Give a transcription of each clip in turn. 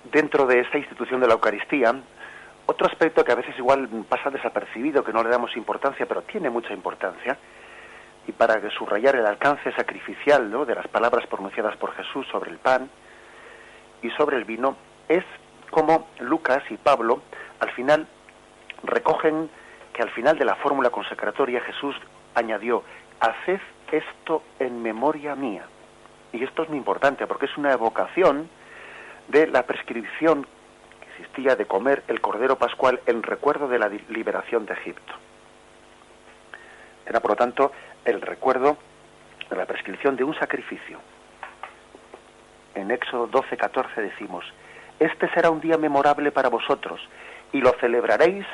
dentro de esta institución de la Eucaristía, otro aspecto que a veces igual pasa desapercibido, que no le damos importancia, pero tiene mucha importancia, y para subrayar el alcance sacrificial, ¿no?, de las palabras pronunciadas por Jesús sobre el pan y sobre el vino, es como Lucas y Pablo al final recogen que al final de la fórmula consecratoria Jesús añadió: haced esto en memoria mía. Y esto es muy importante porque es una evocación de la prescripción que existía de comer el Cordero Pascual en recuerdo de la liberación de Egipto. Era, por lo tanto, el recuerdo de la prescripción de un sacrificio. En Éxodo 12:14 decimos: este será un día memorable para vosotros, y lo celebraréis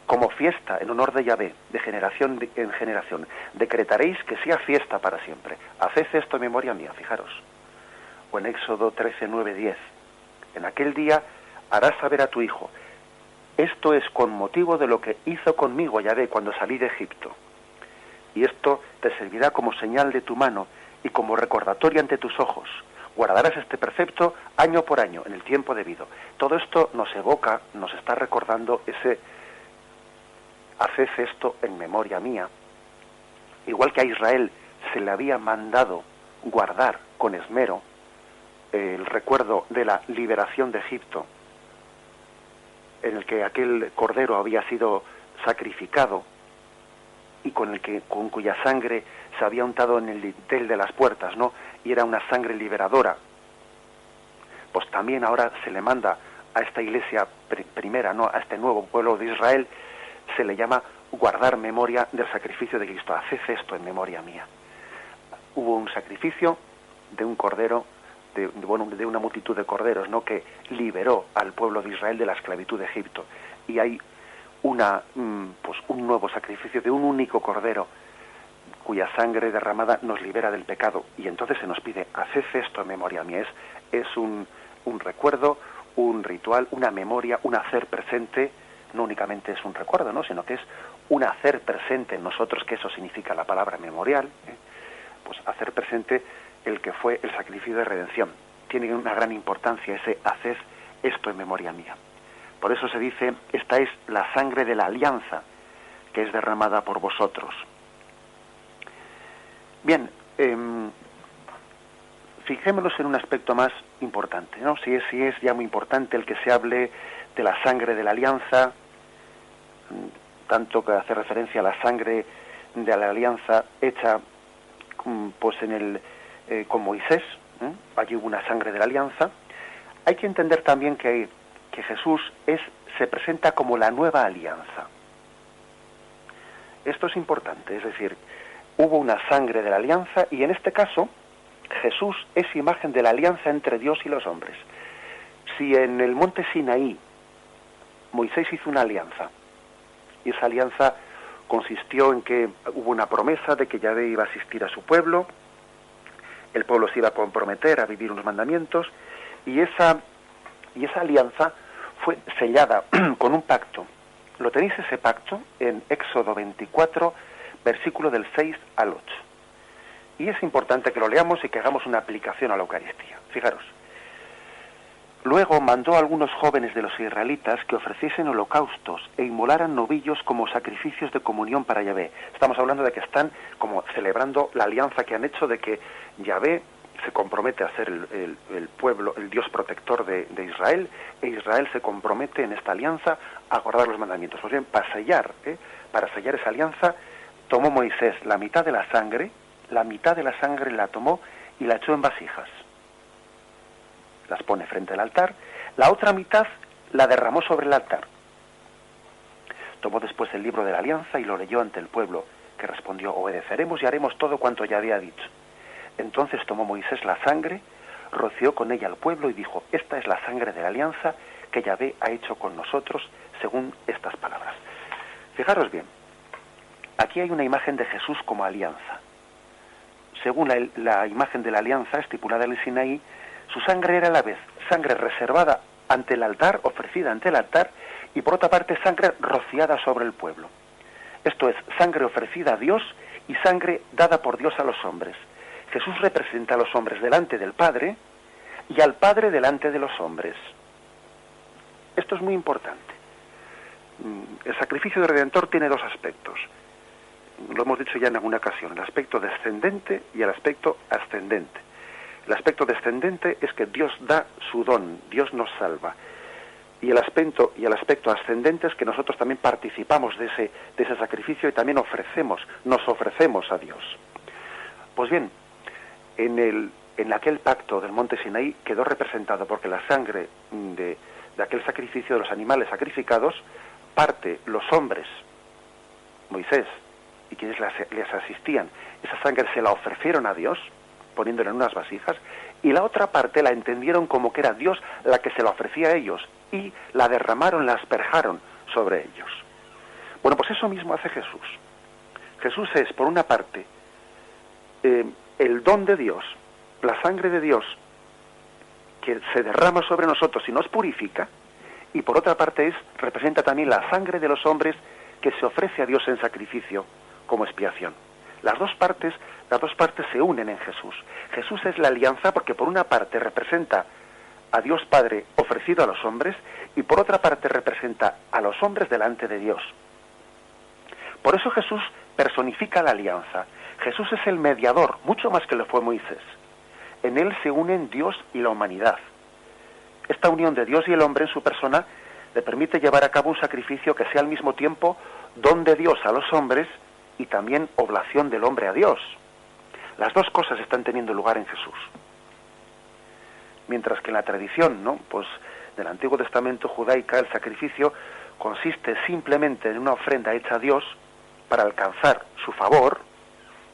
como fiesta en honor de Yahvé, de generación en generación. Decretaréis que sea fiesta para siempre. Haced esto en memoria mía, fijaros. O en Éxodo 13:9-10. En aquel día harás saber a tu hijo: esto es con motivo de lo que hizo conmigo Yahvé cuando salí de Egipto. Y esto te servirá como señal de tu mano y como recordatorio ante tus ojos. Guardarás este precepto año por año, en el tiempo debido. Todo esto nos evoca, nos está recordando ese: haced esto en memoria mía. Igual que a Israel se le había mandado guardar con esmero el recuerdo de la liberación de Egipto, en el que aquel cordero había sido sacrificado y con cuya sangre se había untado en el dintel de las puertas, ¿no?, y era una sangre liberadora. Pues también ahora se le manda a esta iglesia primera, ¿no?, a este nuevo pueblo de Israel, se le llama guardar memoria del sacrificio de Cristo. Haced esto en memoria mía. Hubo un sacrificio de un cordero, de una multitud de corderos, ¿no?, que liberó al pueblo de Israel de la esclavitud de Egipto. Y hay un nuevo sacrificio de un único cordero cuya sangre derramada nos libera del pecado. Y entonces se nos pide: haced esto en memoria mía. Es un recuerdo, un ritual, una memoria, un hacer presente. No únicamente es un recuerdo, ¿no?, sino que es un hacer presente en nosotros, que eso significa la palabra memorial, pues hacer presente el que fue el sacrificio de redención. Tiene una gran importancia ese: haced esto en memoria mía. Por eso se dice: esta es la sangre de la alianza que es derramada por vosotros. Bien, fijémonos en un aspecto más importante, ¿no? Si es ya muy importante el que se hable de la sangre de la alianza, tanto que hace referencia a la sangre de la alianza hecha pues con Moisés, allí hubo una sangre de la alianza. Hay que entender también que Jesús se presenta como la nueva alianza. Esto es importante, es decir, hubo una sangre de la alianza y en este caso Jesús es imagen de la alianza entre Dios y los hombres. Si en el monte Sinaí Moisés hizo una alianza, y esa alianza consistió en que hubo una promesa de que Yahvé iba a asistir a su pueblo, el pueblo se iba a comprometer a vivir unos mandamientos, y esa alianza fue sellada con un pacto. Lo tenéis ese pacto en Éxodo 24, versículo del 6 al 8. Y es importante que lo leamos y que hagamos una aplicación a la Eucaristía. Fijaros. Luego mandó a algunos jóvenes de los israelitas que ofreciesen holocaustos e inmolaran novillos como sacrificios de comunión para Yahvé. Estamos hablando de que están como celebrando la alianza que han hecho de que Yahvé se compromete a ser el pueblo, el Dios protector de Israel, e Israel se compromete en esta alianza a guardar los mandamientos. Pues bien, para sellar esa alianza, tomó Moisés la mitad de la sangre la tomó y la echó en vasijas. Las pone frente al altar, la otra mitad la derramó sobre el altar. Tomó después el libro de la alianza y lo leyó ante el pueblo, que respondió: obedeceremos y haremos todo cuanto ya había dicho. Entonces tomó Moisés la sangre, roció con ella al pueblo y dijo: esta es la sangre de la alianza que Yahvé ha hecho con nosotros según estas palabras. Fijaros bien, aquí hay una imagen de Jesús como alianza. Según la imagen de la alianza estipulada en el Sinaí, su sangre era a la vez sangre reservada ante el altar, ofrecida ante el altar, y por otra parte sangre rociada sobre el pueblo. Esto es, sangre ofrecida a Dios y sangre dada por Dios a los hombres. Jesús representa a los hombres delante del Padre y al Padre delante de los hombres. Esto es muy importante. El sacrificio del Redentor tiene dos aspectos. Lo hemos dicho ya en alguna ocasión, el aspecto descendente y el aspecto ascendente. El aspecto descendente es que Dios da su don, Dios nos salva. Y el aspecto ascendente es que nosotros también participamos de ese sacrificio y también nos ofrecemos a Dios. Pues bien, en aquel pacto del monte Sinaí quedó representado porque la sangre de aquel sacrificio de los animales sacrificados parte los hombres, Moisés y quienes les asistían, esa sangre se la ofrecieron a Dios poniéndola en unas vasijas, y la otra parte la entendieron como que era Dios la que se la ofrecía a ellos, y la derramaron, la asperjaron sobre ellos. Bueno, pues eso mismo hace Jesús. Jesús es, por una parte, el don de Dios, la sangre de Dios, que se derrama sobre nosotros y nos purifica, y por otra parte representa también la sangre de los hombres que se ofrece a Dios en sacrificio como expiación. Las dos partes se unen en Jesús. Jesús es la alianza porque por una parte representa a Dios Padre ofrecido a los hombres y por otra parte representa a los hombres delante de Dios. Por eso Jesús personifica la alianza. Jesús es el mediador, mucho más que lo fue Moisés. En él se unen Dios y la humanidad. Esta unión de Dios y el hombre en su persona le permite llevar a cabo un sacrificio que sea al mismo tiempo don de Dios a los hombres y también oblación del hombre a Dios. Las dos cosas están teniendo lugar en Jesús. Mientras que en la tradición, pues del Antiguo Testamento judaica, el sacrificio consiste simplemente en una ofrenda hecha a Dios para alcanzar su favor.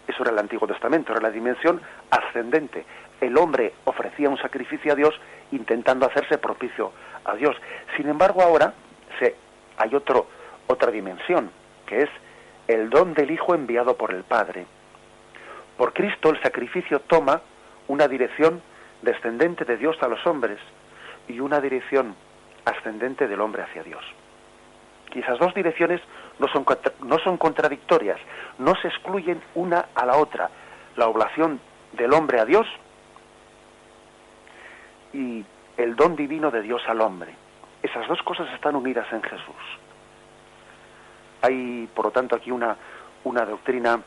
Eso era el Antiguo Testamento, era la dimensión ascendente. El hombre ofrecía un sacrificio a Dios intentando hacerse propicio a Dios. Sin embargo, ahora hay otra dimensión, que es el don del Hijo enviado por el Padre. Por Cristo el sacrificio toma una dirección descendente de Dios a los hombres y una dirección ascendente del hombre hacia Dios. Y esas dos direcciones no son contradictorias, no se excluyen una a la otra. La oblación del hombre a Dios y el don divino de Dios al hombre. Esas dos cosas están unidas en Jesús. Hay, por lo tanto, aquí una doctrina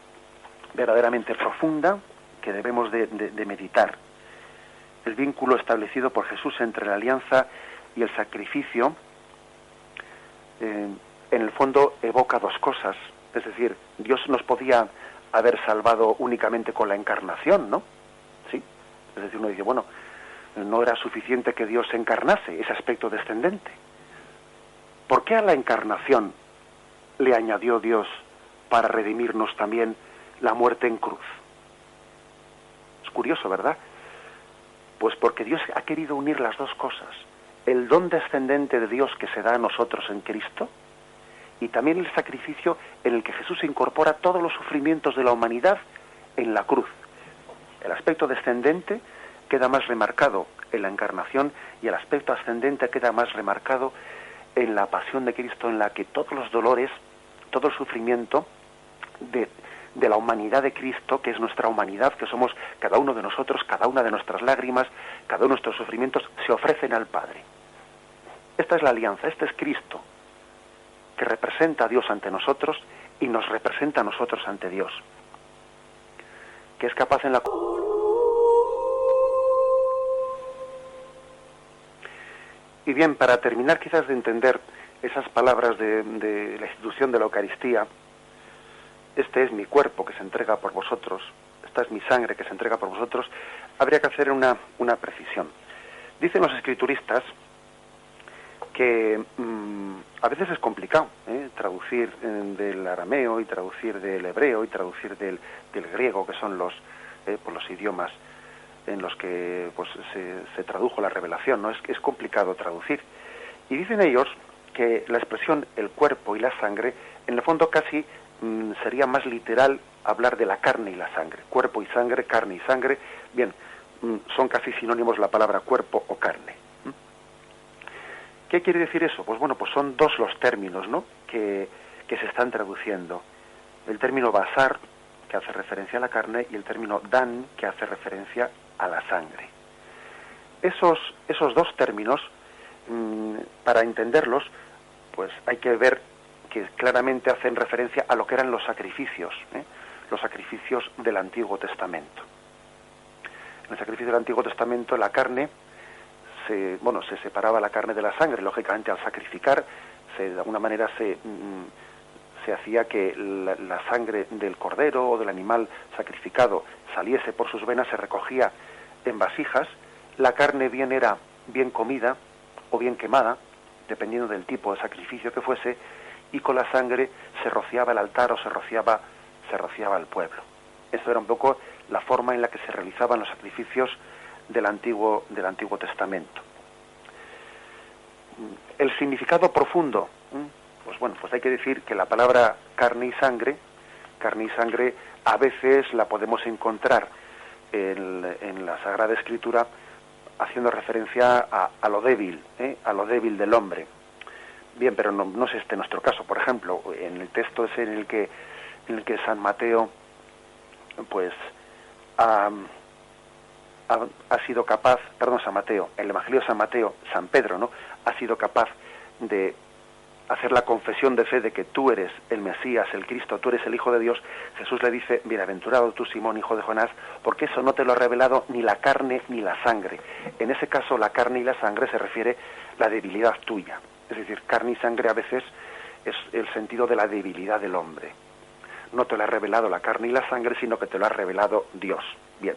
verdaderamente profunda que debemos de meditar. El vínculo establecido por Jesús entre la alianza y el sacrificio, en el fondo evoca dos cosas. Es decir, Dios nos podía haber salvado únicamente con la encarnación, ¿no? Sí. Es decir, uno dice, bueno, no era suficiente que Dios se encarnase, ese aspecto descendente. ¿Por qué a la encarnación le añadió Dios para redimirnos también la muerte en cruz? Es curioso, ¿verdad? Pues porque Dios ha querido unir las dos cosas. El don descendente de Dios que se da a nosotros en Cristo y también el sacrificio en el que Jesús incorpora todos los sufrimientos de la humanidad en la cruz. El aspecto descendente queda más remarcado en la encarnación y el aspecto ascendente queda más remarcado en la pasión de Cristo, en la que todos los dolores, todo el sufrimiento de la humanidad de Cristo, que es nuestra humanidad, que somos cada uno de nosotros, cada una de nuestras lágrimas, cada uno de nuestros sufrimientos, se ofrecen al Padre. Esta es la alianza, este es Cristo, que representa a Dios ante nosotros y nos representa a nosotros ante Dios, que es capaz en la... Y bien, para terminar quizás de entender esas palabras de la institución de la Eucaristía, este es mi cuerpo que se entrega por vosotros, esta es mi sangre que se entrega por vosotros, habría que hacer una precisión. Dicen los escrituristas que a veces es complicado traducir del arameo y traducir del hebreo y traducir del griego, que son los idiomas en los que pues se tradujo la revelación, ¿no? Es complicado traducir. Y dicen ellos que la expresión el cuerpo y la sangre, en el fondo casi sería más literal hablar de la carne y la sangre. Cuerpo y sangre, carne y sangre. Bien, son casi sinónimos la palabra cuerpo o carne. ¿Qué quiere decir eso? Pues bueno, pues son dos los términos, ¿no?, que se están traduciendo. El término basar, que hace referencia a la carne, y el término dan, que hace referencia a la sangre. Esos dos términos para entenderlos, pues hay que ver que claramente hacen referencia a lo que eran los sacrificios del Antiguo Testamento. En el sacrificio del Antiguo Testamento la carne se separaba la carne de la sangre. Lógicamente, al sacrificar, de alguna manera se hacía que la sangre del cordero o del animal sacrificado saliese por sus venas, se recogía en vasijas. La carne bien era bien comida o bien quemada, dependiendo del tipo de sacrificio que fuese, y con la sangre se rociaba el altar o se rociaba el pueblo. Eso era un poco la forma en la que se realizaban los sacrificios del Antiguo Testamento. El significado profundo, pues hay que decir que la palabra carne y sangre a veces la podemos encontrar en la Sagrada Escritura haciendo referencia a lo débil del hombre. Bien, pero no es este nuestro caso. Por ejemplo, en el texto ese en el que San Mateo pues ha sido capaz, San Mateo, en el Evangelio de San Mateo, San Pedro, ¿no?, ha sido capaz de hacer la confesión de fe de que tú eres el Mesías, el Cristo, tú eres el Hijo de Dios. Jesús le dice: bienaventurado tú, Simón, hijo de Jonás, porque eso no te lo ha revelado ni la carne ni la sangre. En ese caso, la carne y la sangre se refiere a la debilidad tuya. Es decir, carne y sangre a veces es el sentido de la debilidad del hombre. No te lo ha revelado la carne y la sangre, sino que te lo ha revelado Dios. Bien,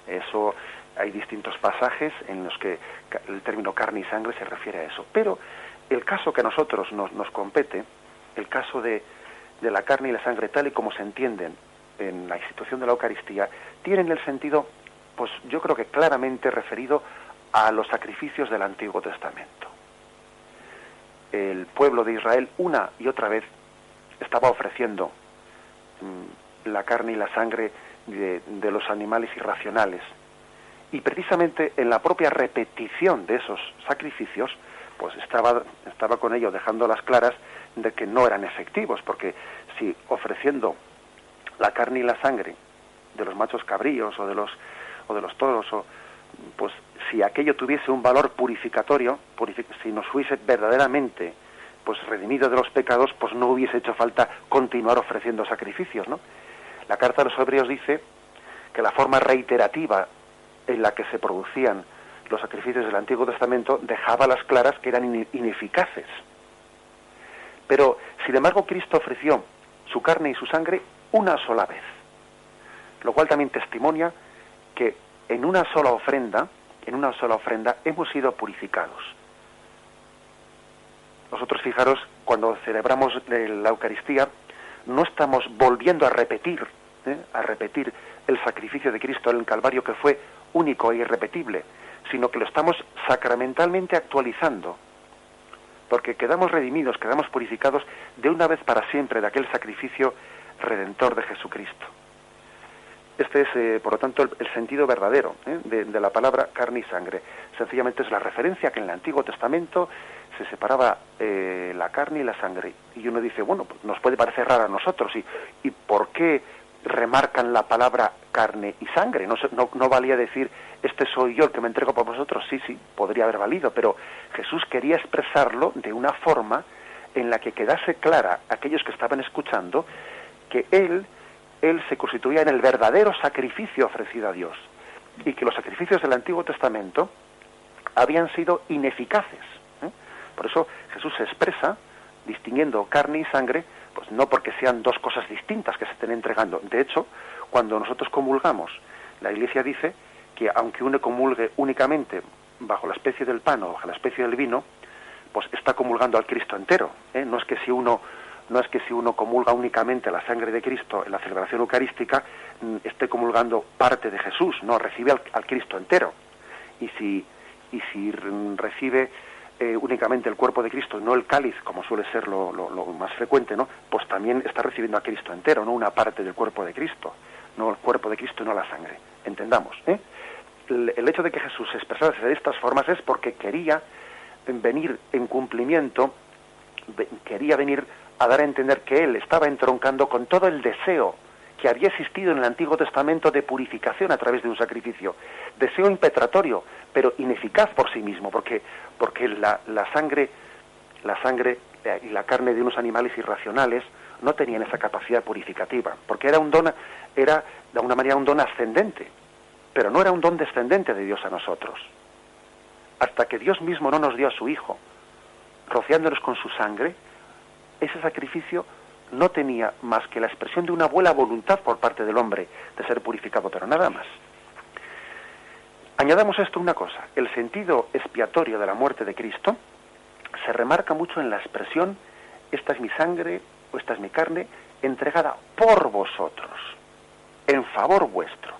eso hay distintos pasajes en los que el término carne y sangre se refiere a eso. Pero el caso que a nosotros nos compete, el caso de la carne y la sangre tal y como se entienden en la institución de la Eucaristía, tienen el sentido, pues yo creo que claramente referido a los sacrificios del Antiguo Testamento. El pueblo de Israel una y otra vez estaba ofreciendo la carne y la sangre de los animales irracionales, y precisamente en la propia repetición de esos sacrificios pues estaba con ello dejando las claras de que no eran efectivos, porque si ofreciendo la carne y la sangre de los machos cabríos o de los toros, pues si aquello tuviese un valor purificatorio, si nos fuese verdaderamente pues redimido de los pecados, pues no hubiese hecho falta continuar ofreciendo sacrificios, ¿no? La carta de los Hebreos dice que la forma reiterativa en la que se producían los sacrificios del Antiguo Testamento dejaba las claras que eran ineficaces. Pero, sin embargo, Cristo ofreció su carne y su sangre una sola vez, lo cual también testimonia que en una sola ofrenda hemos sido purificados. Nosotros, fijaros, cuando celebramos la Eucaristía, no estamos volviendo a repetir el sacrificio de Cristo en el Calvario, que fue único e irrepetible, sino que lo estamos sacramentalmente actualizando, porque quedamos redimidos, quedamos purificados de una vez para siempre de aquel sacrificio redentor de Jesucristo. Este es, por lo tanto, el sentido verdadero de la palabra carne y sangre. Sencillamente es la referencia que en el Antiguo Testamento se separaba la carne y la sangre. Y uno dice, bueno, pues nos puede parecer raro a nosotros, ¿y por qué remarcan la palabra carne y sangre? No valía decir, este soy yo el que me entrego por vosotros. Sí, podría haber valido, pero Jesús quería expresarlo de una forma en la que quedase clara a aquellos que estaban escuchando que Él se constituía en el verdadero sacrificio ofrecido a Dios, y que los sacrificios del Antiguo Testamento habían sido ineficaces. Por eso Jesús se expresa distinguiendo carne y sangre, pues no porque sean dos cosas distintas que se estén entregando. De hecho, cuando nosotros comulgamos, la Iglesia dice que aunque uno comulgue únicamente bajo la especie del pan o bajo la especie del vino, pues está comulgando al Cristo entero. No es que si uno comulga únicamente la sangre de Cristo en la celebración eucarística, esté comulgando parte de Jesús. No, recibe al Cristo entero. Y si recibe únicamente el cuerpo de Cristo, no el cáliz, como suele ser lo más frecuente, ¿no?, pues también está recibiendo a Cristo entero, no una parte del cuerpo de Cristo, no el cuerpo de Cristo y no la sangre. Entendamos, el hecho de que Jesús se expresase de estas formas es porque quería venir en cumplimiento, quería venir a dar a entender que Él estaba entroncando con todo el deseo que había existido en el Antiguo Testamento de purificación a través de un sacrificio, deseo impetratorio, pero ineficaz por sí mismo, porque la sangre y la carne de unos animales irracionales no tenían esa capacidad purificativa, porque era de alguna manera un don ascendente, pero no era un don descendente de Dios a nosotros. Hasta que Dios mismo no nos dio a su Hijo, rociándonos con su sangre, ese sacrificio no tenía más que la expresión de una buena voluntad por parte del hombre de ser purificado, pero nada más. Añadamos a esto una cosa: el sentido expiatorio de la muerte de Cristo se remarca mucho en la expresión, esta es mi sangre o esta es mi carne, entregada por vosotros, en favor vuestro.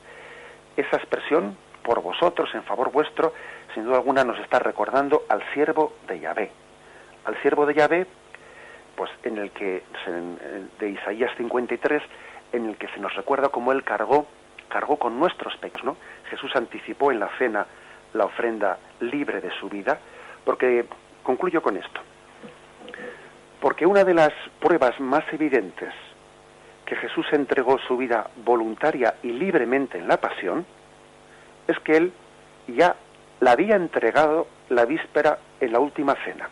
Esa expresión, por vosotros, en favor vuestro, sin duda alguna nos está recordando al siervo de Yahvé. Al siervo de Yahvé, pues en el que, de Isaías 53, en el que se nos recuerda cómo él cargó con nuestros pecados, ¿no? Jesús anticipó en la cena la ofrenda libre de su vida, porque, concluyo con esto, porque una de las pruebas más evidentes que Jesús entregó su vida voluntaria y libremente en la pasión, es que él ya la había entregado la víspera en la última cena.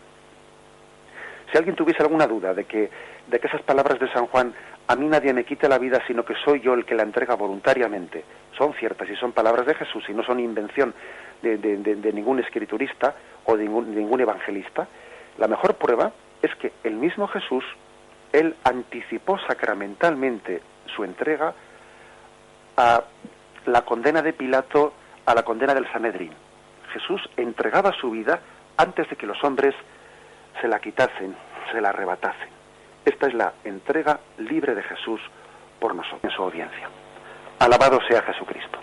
Si alguien tuviese alguna duda de que esas palabras de San Juan, a mí nadie me quita la vida, sino que soy yo el que la entrega voluntariamente, son ciertas y son palabras de Jesús y no son invención de ningún escriturista o de ningún evangelista, la mejor prueba es que el mismo Jesús, él anticipó sacramentalmente su entrega a la condena de Pilato, a la condena del Sanedrín. Jesús entregaba su vida antes de que los hombres se la quitasen, se la arrebatasen. Esta es la entrega libre de Jesús por nosotros, en su audiencia. Alabado sea Jesucristo.